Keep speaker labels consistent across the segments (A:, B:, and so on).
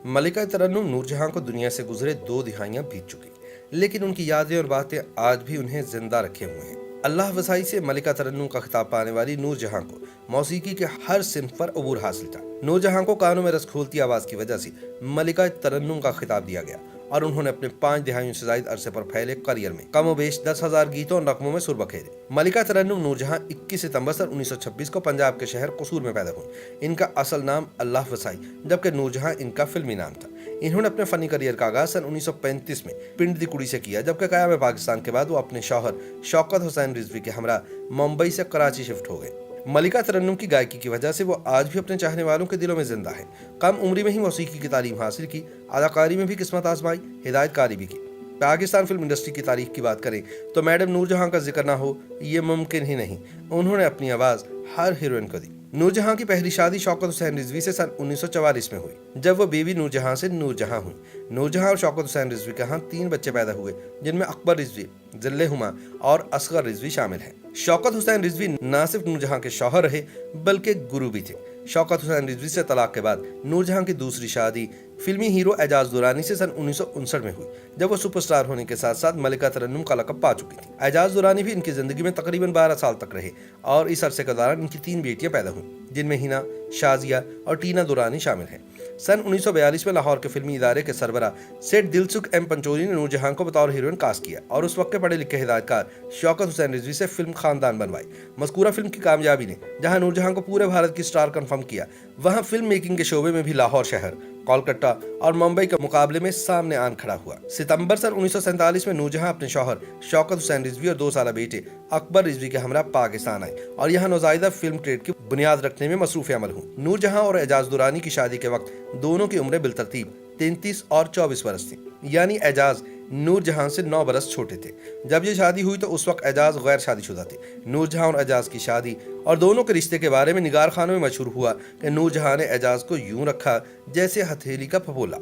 A: मलिका तरन्नुम नूरजहां को दुनिया से गुजरे 2 दिहाइयां बीत चुकी, लेकिन उनकी यादें और बातें आज भी उन्हें जिंदा रखे हुए हैं। अल्लाह वसाई से मलिका तरन्नुम का खिताब पाने वाली नूरजहां को मौसीकी के हर सिन्फ पर अबूर हासिल था। नूरजहां को कानों में रस खोलती आवाज की वजह से मलिका तरन्नुम का खिताब दिया गया और उन्होंने अपने 5 दिहाइयों से ज्यादा अरसे पर फैले करियर में कमोबेश 10,000 गीतों और नगमों में सुर बखेरे। मलिका तरन्नुम नूरजहां 21 सितंबर सन 1926 को पंजाब के शहर कसूर में पैदा हुई। इनका असल नाम अल्लाह वसाई, जबकि नूरजहां इनका फिल्मी नाम था। इन्होंने अपने फनी करियर का आगाज सन 1935 में पिंड दी कुड़ी से किया, जबकि क़याम पाकिस्तान के बाद वो अपने शौहर शौकत हुसैन रिजवी के हमरा मुंबई से कराची शिफ्ट हो गए। मलिका तरन्नुम की गायकी की वजह से वो आज भी अपने चाहने वालों के दिलों में जिंदा है। कम उम्र में ही मौसीकी की तालीम हासिल की, अदाकारी में भी किस्मत आजमाई, हिदायतकारी भी की। पाकिस्तान फिल्म इंडस्ट्री की तारीख की बात करें तो मैडम नूरजहां का जिक्र ना हो ये मुमकिन ही नहीं। उन्होंने अपनी आवाज हर हीरोइन को दी। नूरजहां की पहली शादी शौकत हुसैन रिजवी से सन 1944 में हुई, जब वो बेबी नूरजहां से नूरजहां हुई। नूरजहां और शौकत हुसैन रिजवी के यहाँ 3 बच्चे पैदा हुए, जिनमें अकबर रिजवी, जिल्ले हुमा और असगर रिजवी शामिल हैं। शौकत हुसैन रिजवी न सिर्फ नूरजहां के शौहर रहे बल्कि गुरु भी थे। शौकत हुसैन रिजवी से तलाक के बाद नूरजहां की दूसरी शादी फिल्मी हीरो एजाज दुरानी से सन 1959 में हुई, जब वो सुपरस्टार होने के साथ साथ मलिका तरन्नुम का लक़ब पा चुकी थी। एजाज दुरानी भी इनकी जिंदगी में तकरीबन 12 साल तक रहे और इस अरसे के दौरान इनकी 3 बेटियां पैदा हुई, जिनमें हिना, शाजिया और टीना दुरानी शामिल हैं। सन 1942 में लाहौर के फिल्मी इदारे के सरबरा सेठ दिलसुख एम पंचोली ने नूरजहां को बतौर हीरोइन कास्ट किया और उस वक्त के पढ़े लिखे हिदायतकार शौकत हुसैन रिजवी से फिल्म खानदान बनवाई। मज़कूरा फिल्म की कामयाबी ने जहां नूरजहां को पूरे भारत की स्टार कंफर्म किया, वहां फिल्म मेकिंग के शोबे में भी लाहौर शहर, कोलकाता और मुंबई के मुकाबले में सामने आन खड़ा हुआ। सितंबर सन 1947 में नूरजहां अपने शौहर शौकत हुसैन रिजवी और 2 साल बेटे अकबर रिजवी के हमरा पाकिस्तान आए और यहाँ नौजायदा फिल्म ट्रेड की बुनियाद रखने में मसरूफ अमल हुई। नूरजहां और एजाज दुरानी की शादी के वक्त दोनों की उम्रें बिलतरतीब 33 और 24 बरस थी, यानी एजाज नूरजहां से 9 बरस छोटे थे। जब ये शादी हुई तो उस वक्त एजाज गैर शादीशुदा थे। नूरजहां और एजाज की शादी और दोनों के रिश्ते के बारे में निगार खानों में मशहूर हुआ कि नूरजहां ने एजाज को यूं रखा जैसे हथेली का फपोला।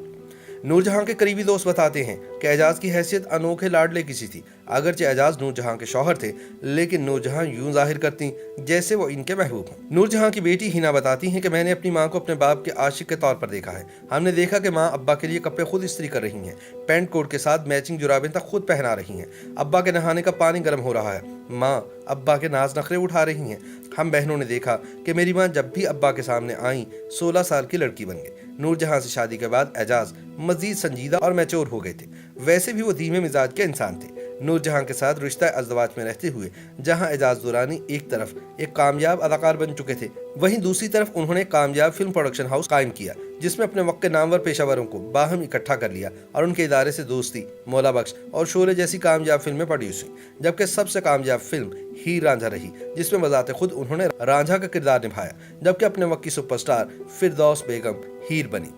A: नूरजहां के करीबी दोस्त बताते हैं कि एजाज की हैसियत अनोखे लाडले किसी थी। अगरचे एजाज नूरजहां के शौहर थे, लेकिन नूरजहां यूं जाहिर करती जैसे वो इनके महबूब हों। नूरजहां की बेटी हिना बताती हैं कि मैंने अपनी मां को अपने बाप के आशिक के तौर पर देखा है। हमने देखा कि मां अब्बा के लिए कपड़े खुद इस्त्री कर रही हैं, पैंट कोट के साथ मैचिंग जुराबें तक खुद पहना रही हैं, अब्बा के नहाने का पानी गर्म हो रहा है, मां अब्बा के नाज नखरे उठा रही हैं। हम बहनों ने देखा कि मेरी मां जब भी अब्बा के सामने आई 16 साल की लड़की बन गई। नूरजहां से शादी के बाद एजाज मजीद संजीदा और मैच्योर हो गए थे। वैसे भी वो धीमे मिजाज के इंसान थे। नूरजहां के साथ रिश्ता अज़दवाज में रहते हुए जहां एजाज दुरानी एक तरफ एक कामयाब अदाकार बन चुके थे, वहीं दूसरी तरफ उन्होंने कामयाब फिल्म प्रोडक्शन हाउस कायम किया, जिसमें अपने वक्त के नामवर पेशावरों को बाहम इकट्ठा कर लिया और उनके इदारे से दोस्ती, मौला बख्श और शोले जैसी कामयाब फिल्में प्रोड्यूस हुई। जबकि सबसे कामयाब फिल्म हीर रांझा रही, जिसमें बजाते खुद उन्होंने रांझा का किरदार निभाया, जबकि अपने वक्त की सुपरस्टार फिरदौस बेगम हीर बनी।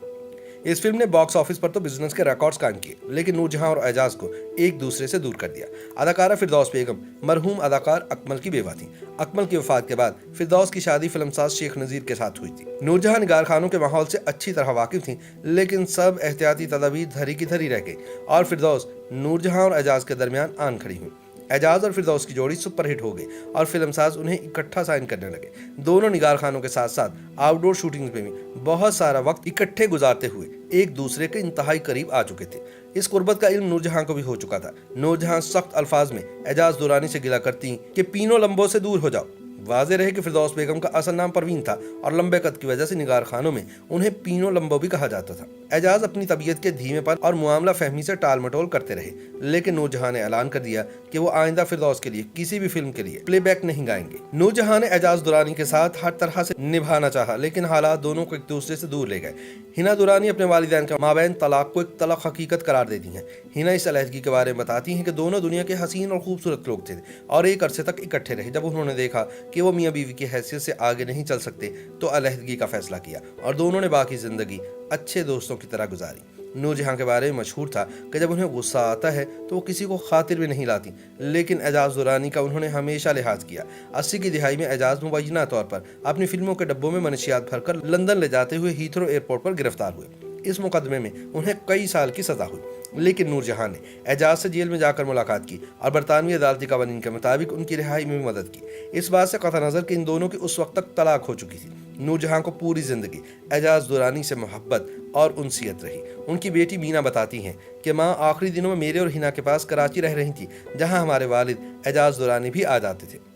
A: इस फिल्म ने बॉक्स ऑफिस पर तो बिजनेस के रिकॉर्ड्स कायम किए, लेकिन नूरजहां और एजाज को एक दूसरे से दूर कर दिया। अदाकारा फिरदौस बेगम मरहूम अदाकार अकमल की बेवा थी। अकमल की वफात के बाद फिरदौस की शादी फिल्मसाज शेख नजीर के साथ हुई थी। नूरजहां निगार खानों के माहौल से अच्छी तरह वाकिफ थी, लेकिन सब एहतियाती तदाबीर धरी की धरी रह गई और फिरदौस नूरजहां और एजाज के दरमियान आन खड़ी हुई। एजाज और फिरदौस की जोड़ी सुपरहिट हो गई और फिल्मसाज उन्हें इकट्ठा साइन करने लगे। दोनों निगार खानों के साथ साथ आउटडोर शूटिंग्स में भी बहुत सारा वक्त इकट्ठे गुजारते हुए एक दूसरे के इंतहाई करीब आ चुके थे। इस कुर्बत का इल्म नूरजहां को भी हो चुका था। नूरजहां सख्त अल्फाज में एजाज दुरानी से गिला करती कि पीनो लंबों से दूर हो जाओ। वाज़ेह रहे कि फिरदौस बेगम का असल नाम परवीन था और लंबे कद की वजह से निगार खानों में उन्हें पीनो लंबो भी कहा जाता था। एजाज अपनी तबीयत के धीमेपन और मुआमला फहमी से टाल मटोल करते रहे, लेकिन नूरजहां ने ऐलान कर दिया कि वो आइंदा फिरदौस के लिए किसी भी फिल्म के लिए प्लेबैक नहीं गाएंगे। नूरजहां ने एजाज दुरानी के साथ हर तरह से निभाना चाहा, लेकिन हालात दोनों को एक दूसरे से दूर ले गए। हिना दुरानी अपने वालिदैन के माबैन तलाक को एक तलख हकीकत करार देती हैं। हिना इस अलहदगी के बारे में बताती हैं कि दोनों दुनिया के हसीन और खूबसूरत लोग थे और एक अरसे तक इकट्ठे रहे। जब उन्होंने देखा कि वो मियाँ बीवी की हैसियत से आगे नहीं चल सकते तो अलहदगी का फैसला किया और दोनों ने बाकी जिंदगी अच्छे दोस्तों की तरह गुजारी। नूरजहां के बारे में मशहूर था कि जब उन्हें गुस्सा आता है तो वो किसी को खातिर भी नहीं लाती, लेकिन एजाज दुरानी का उन्होंने हमेशा लिहाज किया। 80 की दिहाई में एजाज मुबैना तौर पर अपनी फिल्मों के डब्बों में मनशियात भरकर लंदन ले जाते हुए हीथ्रो एयरपोर्ट पर गिरफ्तार हुए। इस मुकदमे में उन्हें कई साल की सजा हुई, लेकिन नूरजहां ने एजाज से जेल में जाकर मुलाकात की और बरतानवी अदालती कवानीन के मुताबिक उनकी रिहाई में भी मदद की। इस बात से कतई नज़र कि इन दोनों की उस वक्त तक तलाक हो चुकी थी। नूरजहां को पूरी जिंदगी एजाज दुरानी से मोहब्बत और उनसियत रही। उनकी बेटी मीना बताती हैं कि माँ आखिरी दिनों में मेरे और हिना के पास कराची रह रही थी, जहाँ हमारे वालिद एजाज दुरानी भी आ जाते थे।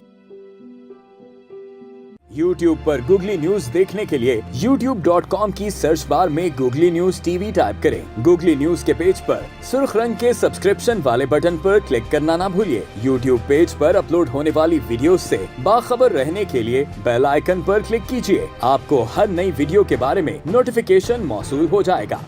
B: YouTube पर गूगली न्यूज देखने के लिए youtube.com की सर्च बार में गूगली न्यूज टीवी टाइप करें। गूगली न्यूज के पेज पर सुर्ख रंग के सब्सक्रिप्शन वाले बटन पर क्लिक करना ना भूलिए। YouTube पेज पर अपलोड होने वाली वीडियोस से बाखबर रहने के लिए बेल आइकन पर क्लिक कीजिए। आपको हर नई वीडियो के बारे में नोटिफिकेशन मौसूल हो जाएगा।